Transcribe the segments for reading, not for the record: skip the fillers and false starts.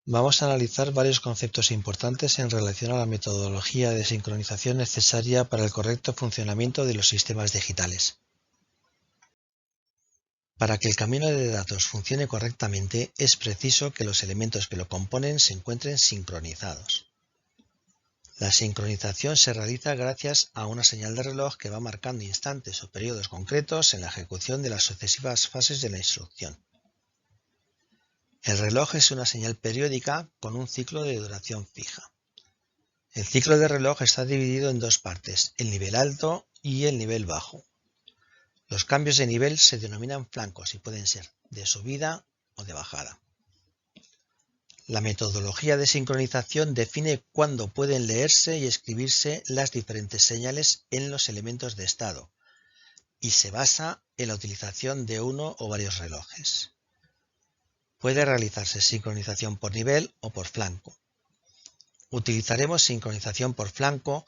Vamos a analizar varios conceptos importantes en relación a la metodología de sincronización necesaria para el correcto funcionamiento de los sistemas digitales. Para que el camino de datos funcione correctamente, es preciso que los elementos que lo componen se encuentren sincronizados. La sincronización se realiza gracias a una señal de reloj que va marcando instantes o periodos concretos en la ejecución de las sucesivas fases de la instrucción. El reloj es una señal periódica con un ciclo de duración fija. El ciclo de reloj está dividido en dos partes, el nivel alto y el nivel bajo. Los cambios de nivel se denominan flancos y pueden ser de subida o de bajada. La metodología de sincronización define cuándo pueden leerse y escribirse las diferentes señales en los elementos de estado y se basa en la utilización de uno o varios relojes. Puede realizarse sincronización por nivel o por flanco. Utilizaremos sincronización por flanco,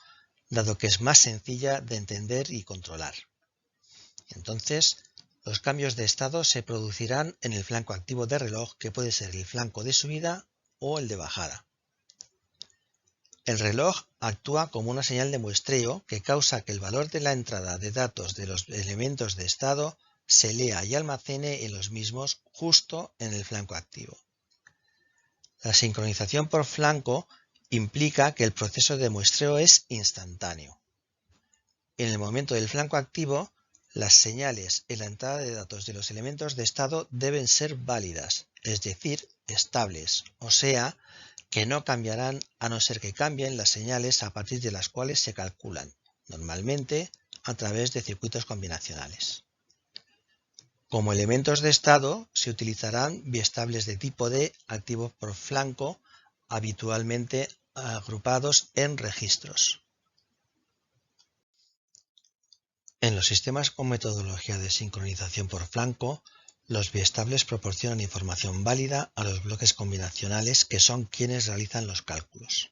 dado que es más sencilla de entender y controlar. Entonces, los cambios de estado se producirán en el flanco activo de reloj, que puede ser el flanco de subida o el de bajada. El reloj actúa como una señal de muestreo que causa que el valor de la entrada de datos de los elementos de estado se lea y almacene en los mismos justo en el flanco activo. La sincronización por flanco implica que el proceso de muestreo es instantáneo. En el momento del flanco activo, las señales en la entrada de datos de los elementos de estado deben ser válidas, es decir, estables, o sea, que no cambiarán a no ser que cambien las señales a partir de las cuales se calculan, normalmente a través de circuitos combinacionales. Como elementos de estado se utilizarán biestables de tipo D activos por flanco, habitualmente agrupados en registros. En los sistemas con metodología de sincronización por flanco, los biestables proporcionan información válida a los bloques combinacionales, que son quienes realizan los cálculos.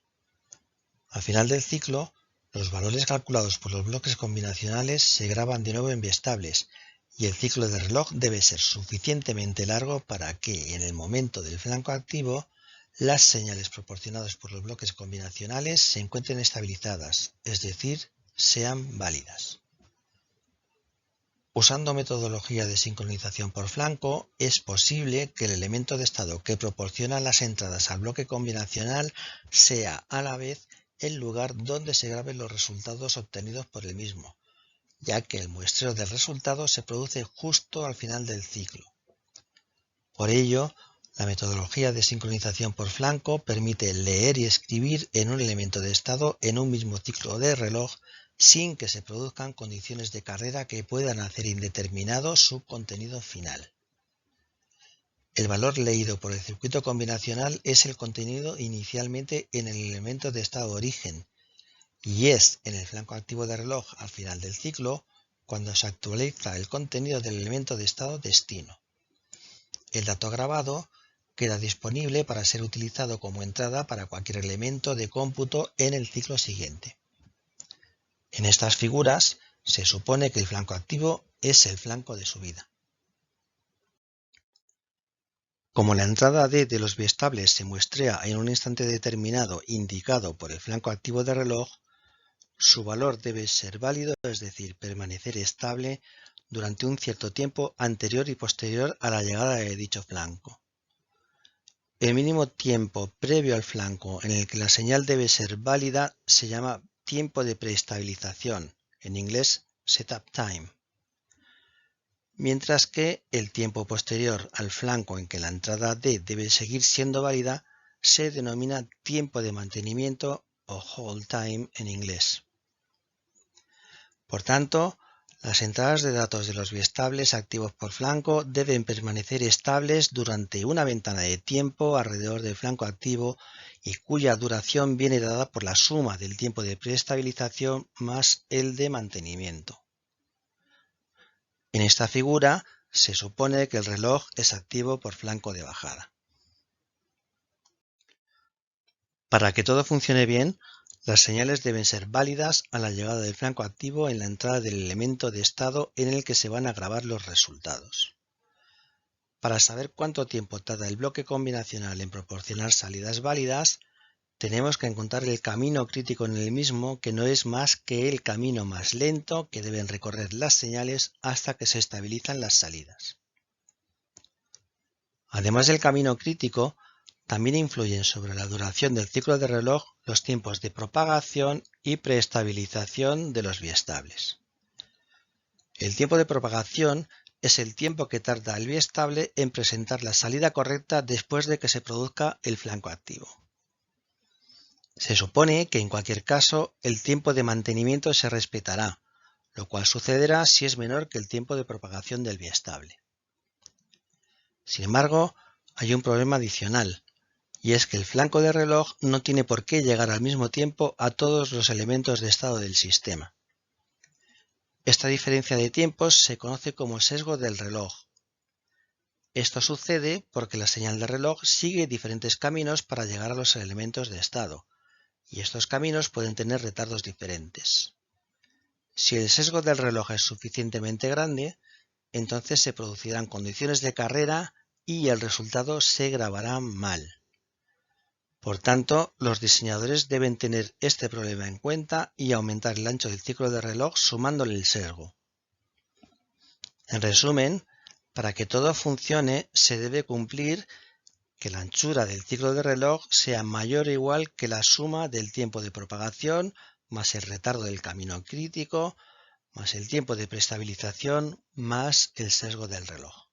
Al final del ciclo, los valores calculados por los bloques combinacionales se graban de nuevo en biestables y el ciclo de reloj debe ser suficientemente largo para que, en el momento del flanco activo, las señales proporcionadas por los bloques combinacionales se encuentren estabilizadas, es decir, sean válidas. Usando metodología de sincronización por flanco, es posible que el elemento de estado que proporciona las entradas al bloque combinacional sea a la vez el lugar donde se graben los resultados obtenidos por el mismo, ya que el muestreo del resultado se produce justo al final del ciclo. Por ello, la metodología de sincronización por flanco permite leer y escribir en un elemento de estado en un mismo ciclo de reloj sin que se produzcan condiciones de carrera que puedan hacer indeterminado su contenido final. El valor leído por el circuito combinacional es el contenido inicialmente en el elemento de estado origen y es en el flanco activo de reloj al final del ciclo cuando se actualiza el contenido del elemento de estado destino. El dato grabado queda disponible para ser utilizado como entrada para cualquier elemento de cómputo en el ciclo siguiente. En estas figuras se supone que el flanco activo es el flanco de subida. Como la entrada D de los biestables se muestrea en un instante determinado indicado por el flanco activo de reloj, su valor debe ser válido, es decir, permanecer estable durante un cierto tiempo anterior y posterior a la llegada de dicho flanco. El mínimo tiempo previo al flanco en el que la señal debe ser válida se llama tiempo de preestabilización, en inglés setup time, mientras que el tiempo posterior al flanco en que la entrada D debe seguir siendo válida se denomina tiempo de mantenimiento o hold time en inglés. Por tanto, las entradas de datos de los biestables activos por flanco deben permanecer estables durante una ventana de tiempo alrededor del flanco activo y cuya duración viene dada por la suma del tiempo de preestabilización más el de mantenimiento. En esta figura se supone que el reloj es activo por flanco de bajada. Para que todo funcione bien, las señales deben ser válidas a la llegada del flanco activo en la entrada del elemento de estado en el que se van a grabar los resultados. Para saber cuánto tiempo tarda el bloque combinacional en proporcionar salidas válidas, tenemos que encontrar el camino crítico en el mismo, que no es más que el camino más lento que deben recorrer las señales hasta que se estabilizan las salidas. Además del camino crítico, también influyen sobre la duración del ciclo de reloj los tiempos de propagación y preestabilización de los biestables. El tiempo de propagación es el tiempo que tarda el biestable en presentar la salida correcta después de que se produzca el flanco activo. Se supone que en cualquier caso el tiempo de mantenimiento se respetará, lo cual sucederá si es menor que el tiempo de propagación del biestable. Sin embargo, hay un problema adicional, y es que el flanco de reloj no tiene por qué llegar al mismo tiempo a todos los elementos de estado del sistema. Esta diferencia de tiempos se conoce como sesgo del reloj. Esto sucede porque la señal de reloj sigue diferentes caminos para llegar a los elementos de estado, y estos caminos pueden tener retardos diferentes. Si el sesgo del reloj es suficientemente grande, entonces se producirán condiciones de carrera y el resultado se grabará mal. Por tanto, los diseñadores deben tener este problema en cuenta y aumentar el ancho del ciclo de reloj sumándole el sesgo. En resumen, para que todo funcione se debe cumplir que la anchura del ciclo de reloj sea mayor o igual que la suma del tiempo de propagación más el retardo del camino crítico más el tiempo de preestabilización más el sesgo del reloj.